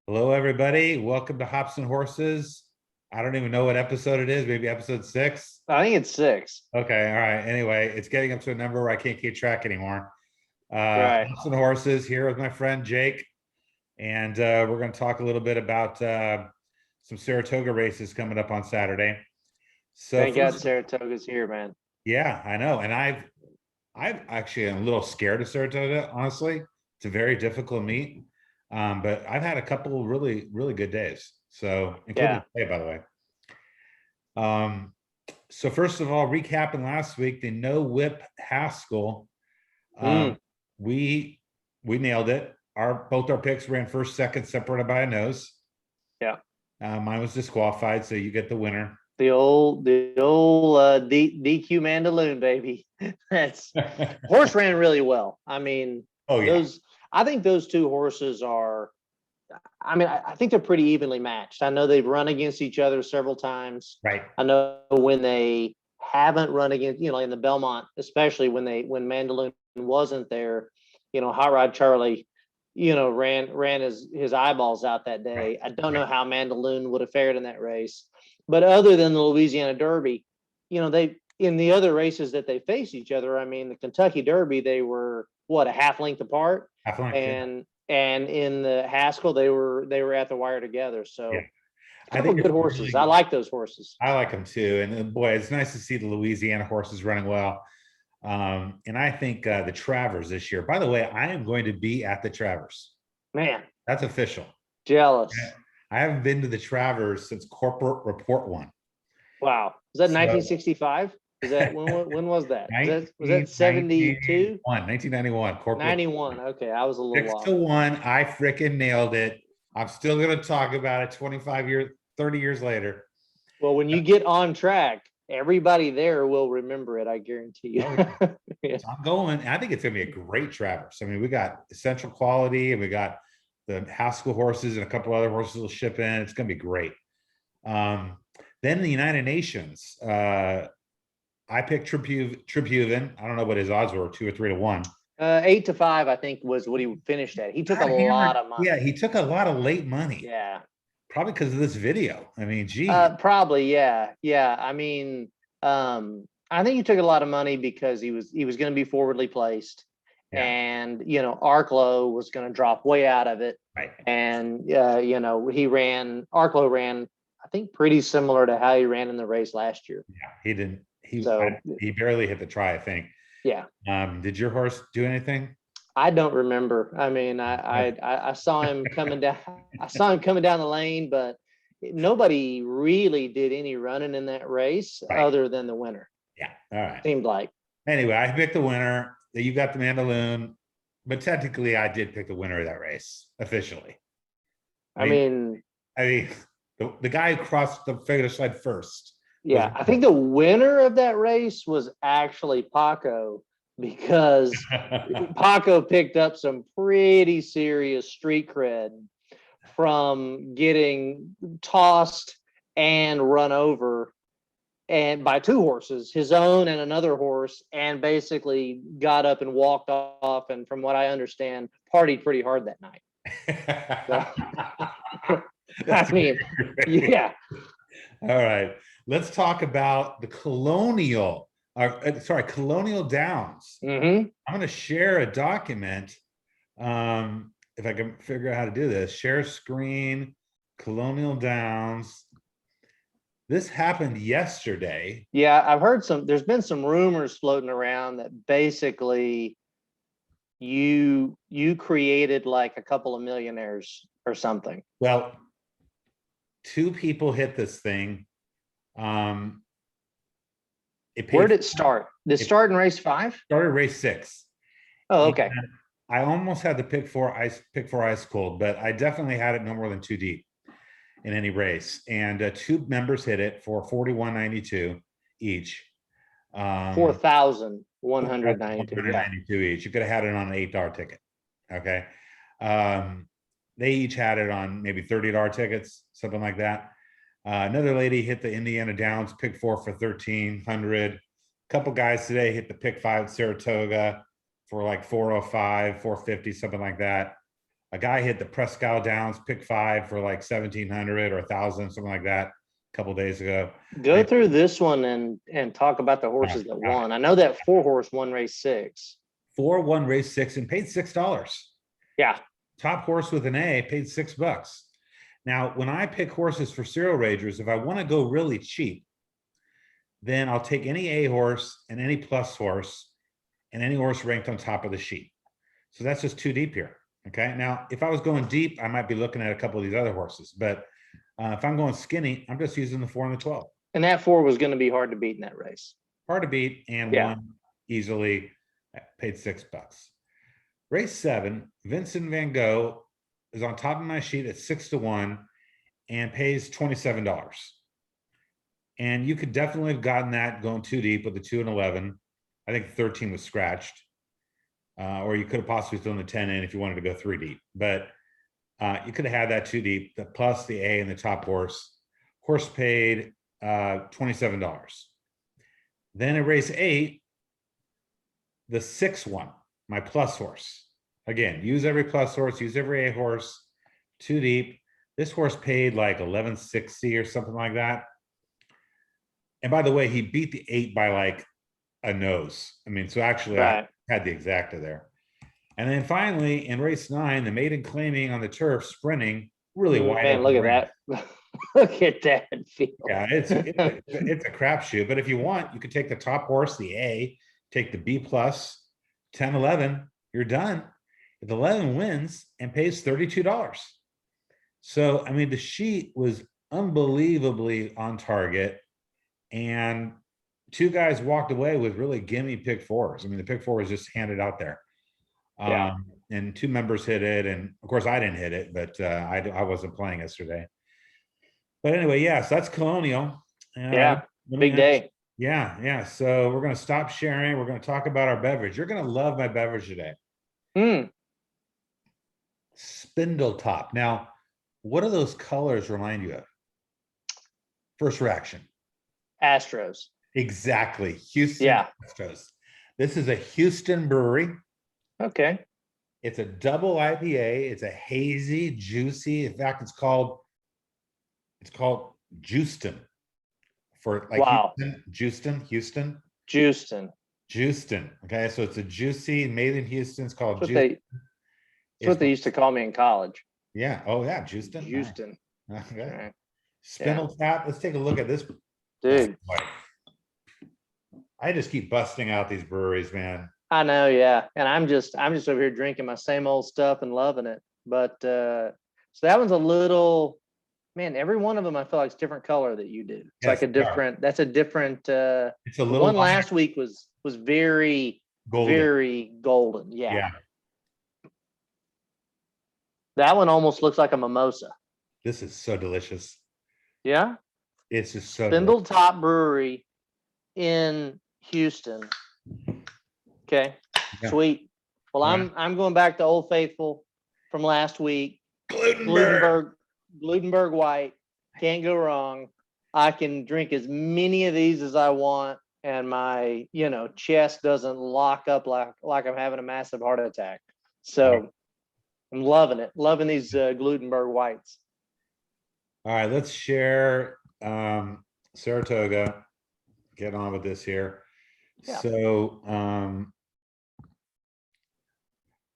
Hello, everybody. Welcome to Hops and Horses. I don't even know what episode it is. Maybe episode 6. I think it's 6. Okay. All right. Anyway, it's getting up to a number where I can't keep track anymore. Right. Hops and Horses here with my friend Jake. And we're going to talk a little bit about some Saratoga races coming up on Saturday. So Thank God first, Saratoga's here, man. yeah, I know. And I've actually am a little scared of Saratoga, honestly. It's a very difficult meet. But I've had a couple really, really good days. So including Yeah. today, by the way. So first of all, recapping last week, the no whip Haskell. Mm. We nailed it. Both our picks ran first, second, separated by a nose. Yeah. Mine was disqualified, so you get the winner. The old DQ Mandaloon, baby. That's horse ran really well. I mean, Oh yeah. I think those two horses are, I think they're pretty evenly matched. I know they've run against each other several times. Right. I know when they haven't run against, in the Belmont, especially when Mandaloon wasn't there, Hot Rod Charlie, ran his eyeballs out that day. Right. I don't know how Mandaloon would have fared in that race, but other than the Louisiana Derby, they in the other races that they faced each other. I mean, the Kentucky Derby, they were what, a half length apart, Half length, and in the Haskell, they were at the wire together. So, yeah. a couple good horses. I like those horses. I like them too. And boy, it's nice to see the Louisiana horses running well. And I think the Travers this year, by the way, I am going to be at the Travers. Man, that's official. Jealous. I haven't been to the Travers since Corporate Report 1. Wow. Is that 1965? Is that when was that? Was that 72? 1991. Corporate 91. Okay, I was a little 6-1. I freaking nailed it. I'm still going to talk about it 25 years, 30 years later. Well, when you get on track, everybody there will remember it. I guarantee you. Yeah. So I'm going. I think it's going to be a great Travers. I mean, we got Essential Quality, and we got the Haskell horses, and a couple other horses will ship in. It's going to be great. Then the United Nations. I picked Tribhuvan. I don't know what his odds were, 2 or 3 to 1. 8 to 5, I think, was what he finished at. He took a lot of money. Yeah, he took a lot of late money. Yeah. Probably because of this video. I mean, gee. Probably, yeah. Yeah. I mean, I think he took a lot of money because he was going to be forwardly placed. Yeah. And, Arklow was going to drop way out of it. Right. And, Arklow ran, I think, pretty similar to how he ran in the race last year. Yeah, he didn't. He barely hit the try, I think. Yeah. Did your horse do anything? I don't remember. I mean, I saw him coming down. I saw him coming down the lane, but nobody really did any running in that race other than the winner. Yeah. All right. Seemed like. Anyway, I picked the winner. You got the Mandaloon, but technically, I did pick the winner of that race officially. I mean, the guy who crossed the finish line first. Yeah, I think the winner of that race was actually Paco, because Paco picked up some pretty serious street cred from getting tossed and run over and by 2 horses, his own and another horse, and basically got up and walked off, and from what I understand, partied pretty hard that night. So, I mean, yeah. All right. Let's talk about the Colonial. Colonial Downs. Mm-hmm. I'm going to share a document. If I can figure out how to do this, share screen, Colonial Downs. This happened yesterday. Yeah, I've heard there's been some rumors floating around that basically you created like a couple of millionaires or something. Well, 2 people hit this thing. Where did it start? Did it start in race 5? Started race 6. Oh, okay. And I almost had to pick 4 ice cold, but I definitely had it no more than 2 deep in any race. And 2 members hit it for $41.92 each. 4,192 each. You could have had it on an $8 ticket. Okay. They each had it on maybe $30 tickets, something like that. Another lady hit the Indiana Downs pick 4 for 1,300. A couple guys today hit the pick 5 at Saratoga for like 405, 450, something like that. A guy hit the Prescal Downs pick 5 for like 1,700 or 1,000, something like that, a couple days ago. Go through this one and talk about the horses that won. I know that 4-horse won race 6. 4 won race 6 and paid $6. Yeah. Top horse with an A paid $6. Now, when I pick horses for serial ragers, if I want to go really cheap, then I'll take any A horse and any plus horse and any horse ranked on top of the sheet. So that's just too deep here. Okay. Now, if I was going deep, I might be looking at a couple of these other horses, but if I'm going skinny, I'm just using the 4 and the 12. And that 4 was going to be hard to beat in that race. Hard to beat and won easily, paid $6. Race 7, Vincent Van Gogh is on top of my sheet at 6-1 and pays $27. And you could definitely have gotten that going too deep with the 2 and 11. I think 13 was scratched. Or you could have possibly thrown the 10 in if you wanted to go 3 deep. But you could have had that too deep, the plus the A and the top horse. Horse paid $27. Then in race 8, the 6-1, my plus horse. Again, use every plus horse, use every A horse, too deep. This horse paid like $11.60 or something like that. And by the way, he beat the 8 by like a nose. I mean, so actually I had the exacta there. And then finally in race 9, the maiden claiming on the turf, sprinting, really wide. Man, look at that. Look at that field. Yeah, it's a crapshoot. But if you want, you could take the top horse, the A, take the B plus, 10, 11, you're done. If 11 wins and pays $32. So, I mean, the sheet was unbelievably on target. And 2 guys walked away with really gimme pick 4s. I mean, the pick 4 was just handed out there. And 2 members hit it. And of course I didn't hit it, but I wasn't playing yesterday. But anyway, yeah, so that's Colonial. Big day. Yeah. So we're going to stop sharing. We're going to talk about our beverage. You're going to love my beverage today. Spindletop. Now, what do those colors remind you of? First reaction. Astros. Exactly. Houston Astros. This is a Houston brewery. Okay. It's a double IPA. It's a hazy, juicy. In fact, it's called Juiceton. For like Juiceton. Okay, so it's a juicy, made in Houston. It's called Juiceton. That's what they used to call me in college. Yeah. Oh yeah, Juiceton. Houston. Okay. Right. Spindletop. Let's take a look at this. Dude. I just keep busting out these breweries, man. I know, yeah. And I'm just over here drinking my same old stuff and loving it. But so that one's a little, man, every one of them I feel like it's different color that you do. It's like a different, that's a different it's a little one last week was very golden. Very golden. Yeah. That one almost looks like a mimosa. This is so delicious. Yeah. It's just so Spindletop Brewery in Houston. Okay. Yeah. Sweet. Well, I'm going back to Old Faithful from last week. Glutenberg white. Can't go wrong. I can drink as many of these as I want, and my chest doesn't lock up like I'm having a massive heart attack. So I'm loving it. Loving these Glutenberg whites. All right, let's share Saratoga. Get on with this here. Yeah. So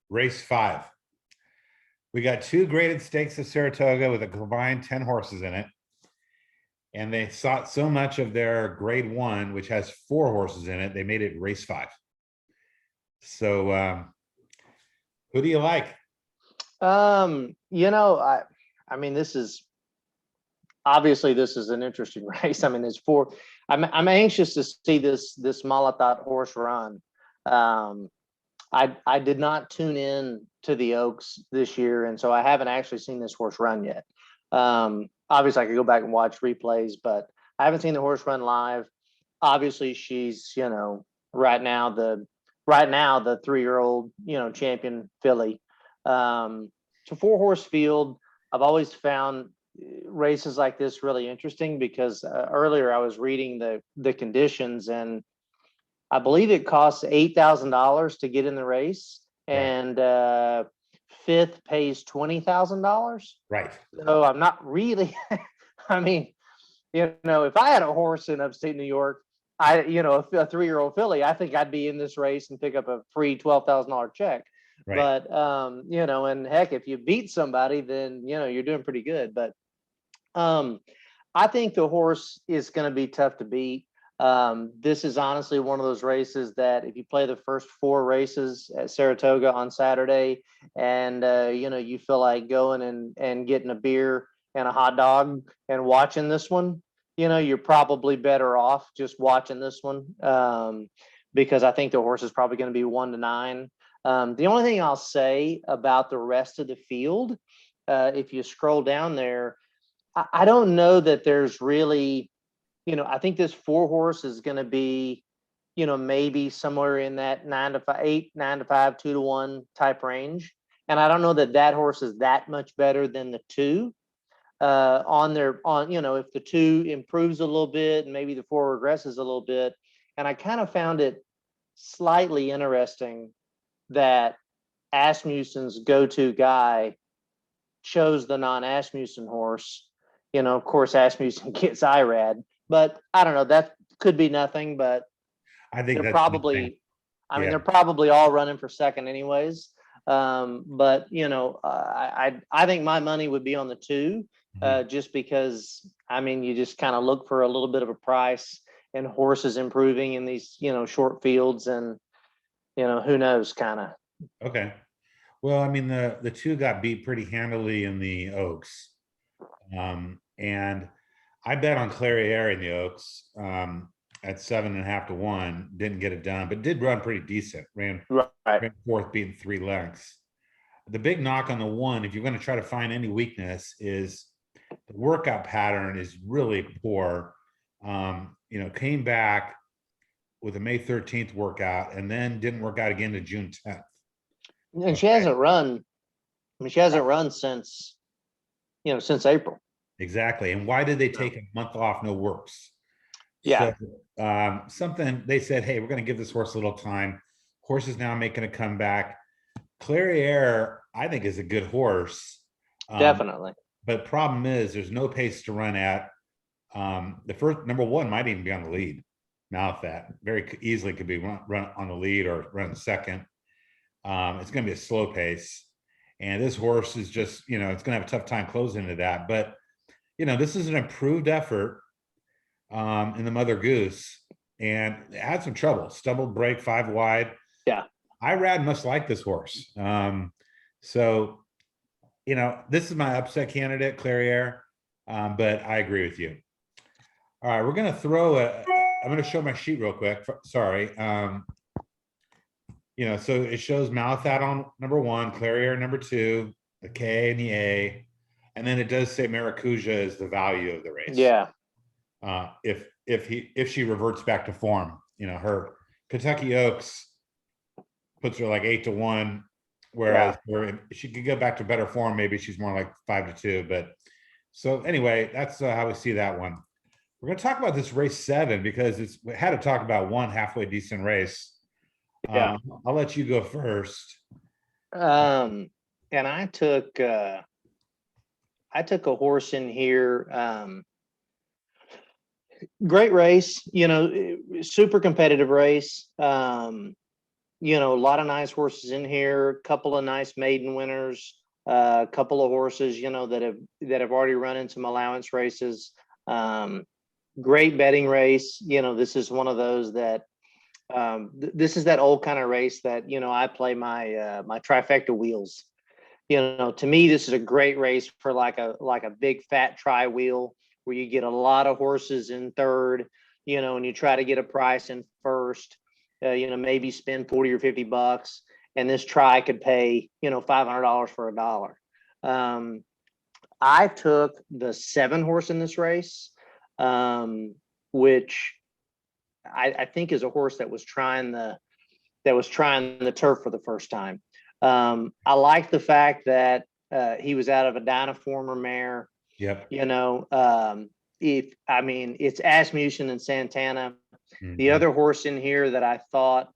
race 5. We got 2 graded stakes at Saratoga with a combined 10 horses in it. And they sought so much of their grade 1, which has 4 horses in it, they made it race 5. So who do you like? I mean, this is an interesting race. I mean, there's 4. I'm anxious to see this Malathot horse run. I did not tune in to the Oaks this year, and so I haven't actually seen this horse run yet. Obviously, I could go back and watch replays, but I haven't seen the horse run live. Obviously, she's right now the 3-year-old champion filly. It's a 4-horse field. I've always found races like this really interesting because earlier I was reading the conditions, and I believe it costs $8,000 to get in the race, and fifth pays $20,000. Right. So I'm not really, I mean, if I had a horse in upstate New York, a 3-year-old filly, I think I'd be in this race and pick up a free $12,000 check. Right. But, and heck, if you beat somebody, then, you're doing pretty good. But I think the horse is going to be tough to beat. This is honestly one of those races that if you play the first 4 races at Saratoga on Saturday and, you feel like going and getting a beer and a hot dog and watching this one, you're probably better off just watching this one because I think the horse is probably going to be 1-9. The only thing I'll say about the rest of the field, if you scroll down there, I don't know that there's really, I think this 4 horse is going to be, maybe somewhere in that 9-5, 8-9-5, 2-1 type range. And I don't know that horse is that much better than the 2 if the 2 improves a little bit and maybe the 4 regresses a little bit. And I kind of found it slightly interesting that Asmussen's go-to guy chose the non-Asmussen horse. Of course, Asmussen gets IRAD, but I don't know. That could be nothing, but I think they're that's probably, yeah. they're probably all running for second anyways. But I think my money would be on the 2, just because, you just kind of look for a little bit of a price and horses improving in these, short fields and, who knows kind of. Okay. Well, the 2 got beat pretty handily in the Oaks. And I bet on Clairiere in the Oaks at 7.5-1. Didn't get it done, but did run pretty decent. Ran 4th, beating 3 lengths. The big knock on the 1, if you're going to try to find any weakness, is the workout pattern is really poor. Came back with a May 13th workout and then didn't work out again to June 10th. And she hasn't run. She hasn't run since April. Exactly. And why did they take a month off? No works. Yeah. So, something they said, hey, we're going to give this horse a little time. Horse is now making a comeback. Clairiere, I think, is a good horse. Definitely. But problem is there's no pace to run at. The first number 1 might even be on the lead. Now that very easily could be run on the lead or run second. It's going to be a slow pace. And this horse is just, it's going to have a tough time closing into that. But, this is an improved effort in the Mother Goose. And it had some trouble. Stumbled break 5 wide. Yeah. IRAD must like this horse. So, this is my upset candidate, Clairiere. But I agree with you. All right, we're going to throw I'm going to show my sheet real quick. Sorry. So it shows Malathat on number 1, Clairiere number 2, the K and the A, and then it does say Maracuja is the value of the race. Yeah. If she reverts back to form, her Kentucky Oaks puts her like 8-1, whereas if she could go back to better form, maybe she's more like 5-2. But so anyway, that's how we see that one. We're going to talk about this race 7 because we had to talk about one halfway decent race. Yeah. I'll let you go first. And I took a horse in here. Great race, super competitive race. A lot of nice horses in here, a couple of nice maiden winners, a couple of horses, that have already run in some allowance races. Great betting race. This is one of those that this is that old kind of race that I play my my trifecta wheels. To me, this is a great race for like a big fat tri wheel where you get a lot of horses in third, and you try to get a price in first. Maybe spend $40 or $50, and this try could pay $500 for $1. I took the 7 horse in this race, which I think is a horse that was trying the turf for the first time. I like the fact that he was out of a Dynaformer mare. Yep. It's Asmussen and Santana. Mm-hmm. The other horse in here that I thought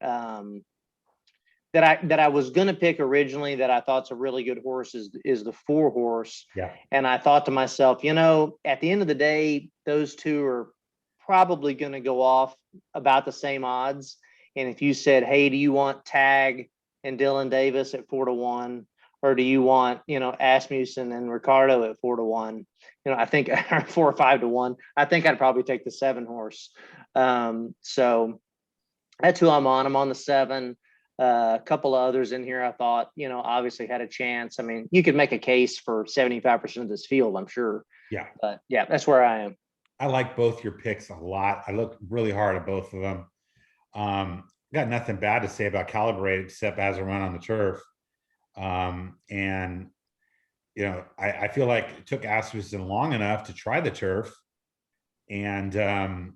that I was going to pick originally that I thought's a really good horse is the 4-horse. Yeah. And I thought to myself, at the end of the day, those two are probably going to go off about the same odds. And if you said, hey, do you want Tag and Dylan Davis at 4-1, or do you want, Asmussen and Ricardo at 4-1? I think 4 or 5-1. I think I'd probably take the 7-horse. So that's who I'm on. I'm on the 7. A couple of others in here I thought, obviously had a chance. I mean, you could make a case for 75% of this field, I'm sure. Yeah. But yeah, that's where I am. I like both your picks a lot. I looked really hard at both of them. Got nothing bad to say about Calibrate except as a run on the turf. And I feel like it took Asmussen long enough to try the turf, and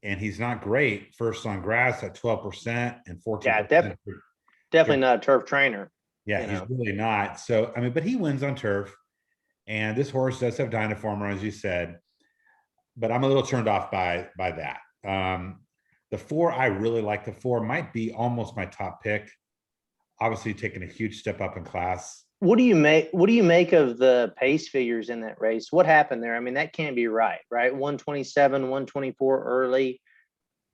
he's not great first on grass at 12% and 14%. Yeah, definitely not a turf trainer. Yeah, he's really not. So, I mean, but he wins on turf, and this horse does have Dynaformer, as you said, but I'm a little turned off by that. The 4, I really like. The 4 might be almost my top pick. Obviously, taking a huge step up in class. What do you make of the pace figures in that race? What happened there? I mean, that can't be right? 127, 124 early.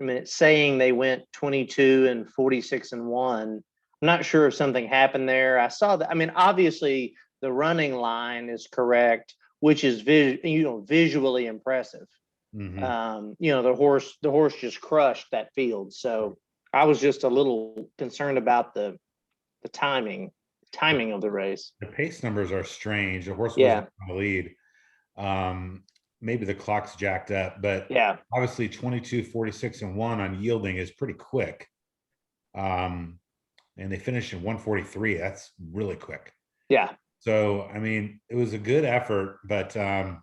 I mean, it's saying they went 22 and 46 and 1. I'm not sure if something happened there. I saw that. I mean, obviously the running line is correct, which is visually impressive. Mm-hmm. The horse just crushed that field. So I was just a little concerned about the timing of the race. The pace numbers are strange. The horse Yeah. wasn't on the lead. Maybe the clock's jacked up, but yeah, obviously 22, 46 and 1 on yielding is pretty quick. And they finished in 143. That's really quick. Yeah. So, I mean, it was a good effort, but I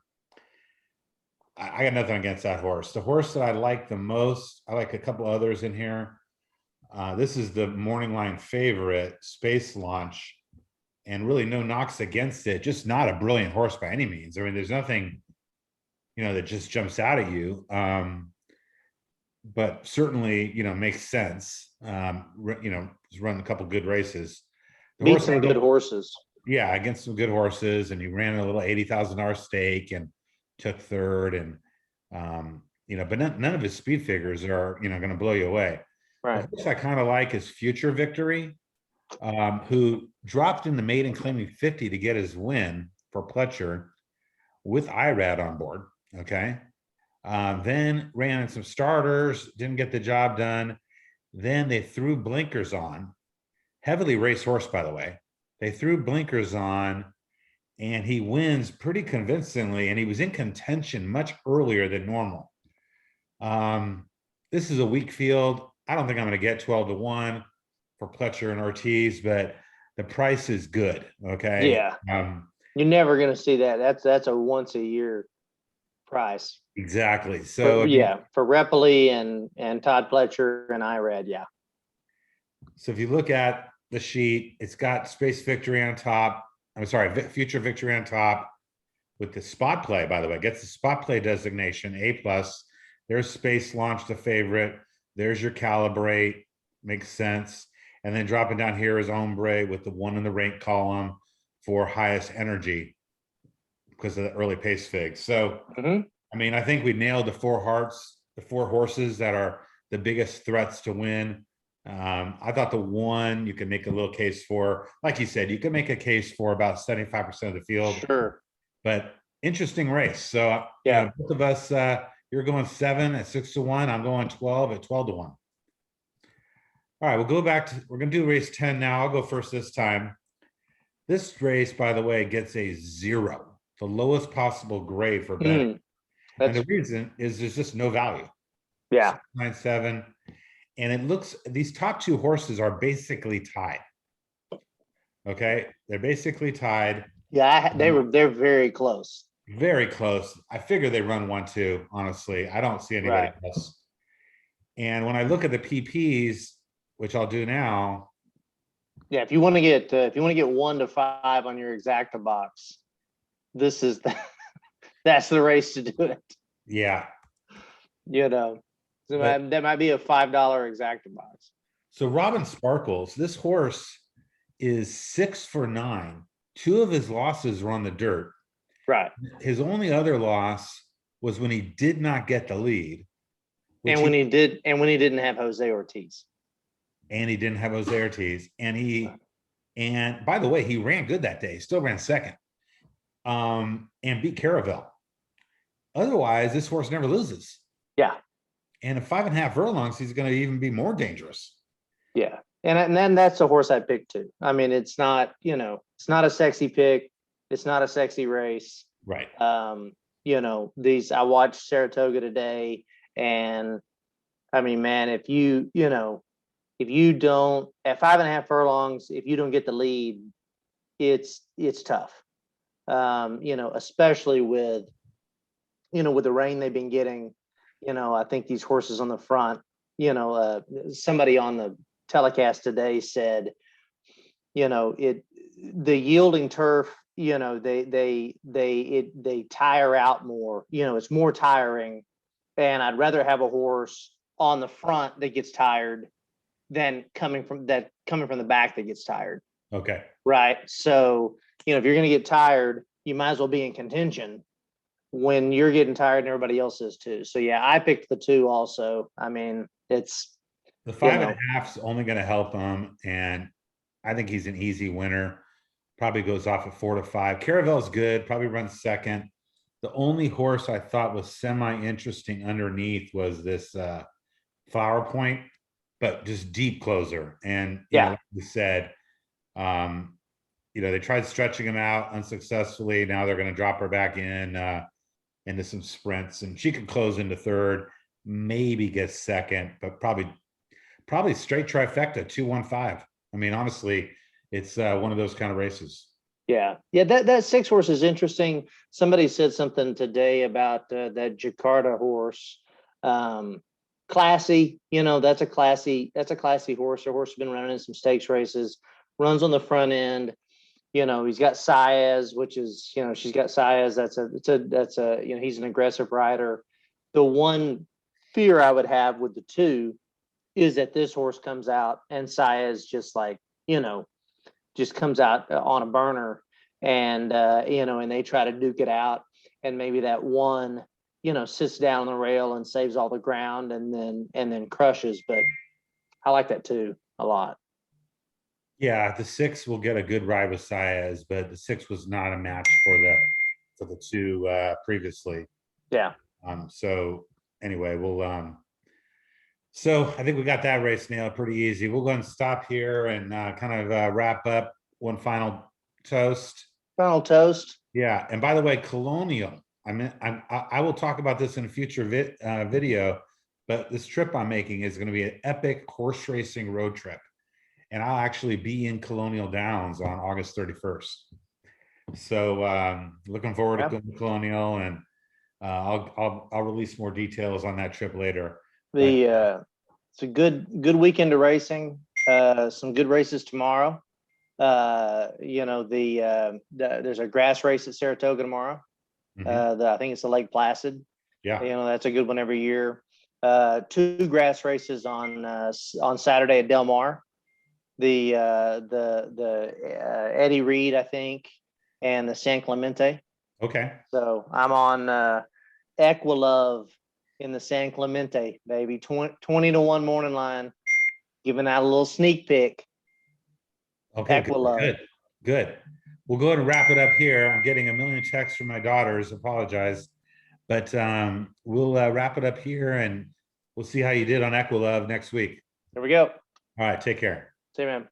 got nothing against that horse. The horse that I like the most, I like a couple others in here. This is the morning line favorite, Space Launch, and really no knocks against it. Just not a brilliant horse by any means. I mean, there's nothing, that just jumps out at you. But certainly, makes sense. He's run a couple good races. Beat some good horses. Yeah, against some good horses, and he ran a little $80,000 stake and took third, and but none of his speed figures are going to blow you away. Right. The horse I kind of like is Future Victory, who dropped in the maiden claiming 50 to get his win for Pletcher with IRAD on board. Okay. Then ran in some starters, didn't get the job done. Then they threw blinkers on. Heavily raced horse, by the way. They threw blinkers on, and he wins pretty convincingly, and he was in contention much earlier than normal. This is a weak field. I don't think I'm going to get 12-1 for Pletcher and Ortiz, but the price is good. Okay. Yeah. You're never going to see that. That's a once a year price. Exactly. So for Repoli and Todd Pletcher and IRAD. Yeah. So if you look at the sheet, it's got Space Victory on top. I'm sorry, Future Victory on top with the spot play, by the way, gets the spot play designation, A+. There's Space Launch, the favorite. There's your Calibrate, makes sense. And then dropping down here is Ombre with the 1 in the rank column for highest energy because of the early pace fig. So, I mean, I think we nailed the 4 horses that are the biggest threats to win. I thought the 1 you could make a little case for, like you said, you could make a case for about 75% of the field. Sure. But interesting race. So both of us, you're going 7 at 6-1. I'm going 12 at 12-1. All right, we're going to do race 10 now. I'll go first this time. This race, by the way, gets a 0, the lowest possible grade for betting. And the reason is there's just no value. Yeah. 9-7. And it looks, these top 2 horses are basically tied. Okay. They're basically tied. Yeah. They're very close. Very close. I figure they run 1-2, honestly. I don't see anybody else. And when I look at the PPs, which I'll do now. Yeah. If you want to get 1 to 5 on your exacta box, this is that's the race to do it. Yeah. So that might be a $5 exacta box. So Robin Sparkles, this horse is 6 for 9. 2 of his losses were on the dirt. Right. His only other loss was when he did not get the lead, And when he didn't have Jose Ortiz. And he didn't have Jose Ortiz. And by the way, he ran good that day. He still ran second. And beat Caravel. Otherwise, this horse never loses. Yeah. And at 5.5 furlongs, he's going to even be more dangerous. Yeah. And then that's the horse I picked too. I mean, it's not, it's not a sexy pick. It's not a sexy race. Right. I watched Saratoga today, and I mean, man, if you don't at 5.5 furlongs, if you don't get the lead, it's tough. Especially with the rain they've been getting. I think these horses on the front, somebody on the telecast today said, the yielding turf, they tire out more, it's more tiring. And I'd rather have a horse on the front that gets tired than coming from the back that gets tired. Okay. Right. So, if you're going to get tired, you might as well be in contention when you're getting tired and everybody else is too. So yeah, I picked the 2 also. I mean, it's the 5.5's only going to help him. And I think he's an easy winner. Probably goes off at 4 to 5. Caravel's good, probably runs second. The only horse I thought was semi-interesting underneath was this Flower Point, but just deep closer. And like you said, they tried stretching him out unsuccessfully. Now they're going to drop her back in into some sprints, and she could close into third, maybe get second, but probably straight trifecta 2-1-5. I mean, honestly, it's one of those kind of races. Yeah. That 6 horse is interesting. Somebody said something today about that Jakarta horse. Classy, that's a classy horse. The horse has been running in some stakes races, runs on the front end. He's got Saez, which is, she's got Saez. That's he's an aggressive rider. The one fear I would have with the 2 is that this horse comes out and Saez just comes out on a burner, and and they try to duke it out, and maybe that one sits down on the rail and saves all the ground and then crushes. But I like that 2 a lot. Yeah, the 6 will get a good ride with Saez, but the 6 was not a match for the 2 previously. Yeah. So anyway, we'll so I think we got that race nailed pretty easy. We'll go and stop here and kind of wrap up. One final toast. Final toast. Yeah, and by the way, Colonial. I will talk about this in a future video, but this trip I'm making is going to be an epic horse racing road trip. And I'll actually be in Colonial Downs on August 31st. So looking forward to going to Colonial, and I'll release more details on that trip later. It's a good weekend of racing. Some good races tomorrow. There's a grass race at Saratoga tomorrow. I think it's the Lake Placid. Yeah. That's a good one every year. 2 grass races on Saturday at Del Mar. The Eddie Reed, I think, and the San Clemente. Okay. So I'm on Equilove in the San Clemente, baby. 20 to 1 morning line, giving out a little sneak peek. Okay, good. We'll go ahead and wrap it up here. I'm getting a million texts from my daughters. Apologize, but we'll wrap it up here, and we'll see how you did on Equilove next week. There we go. All right, take care. See you, man.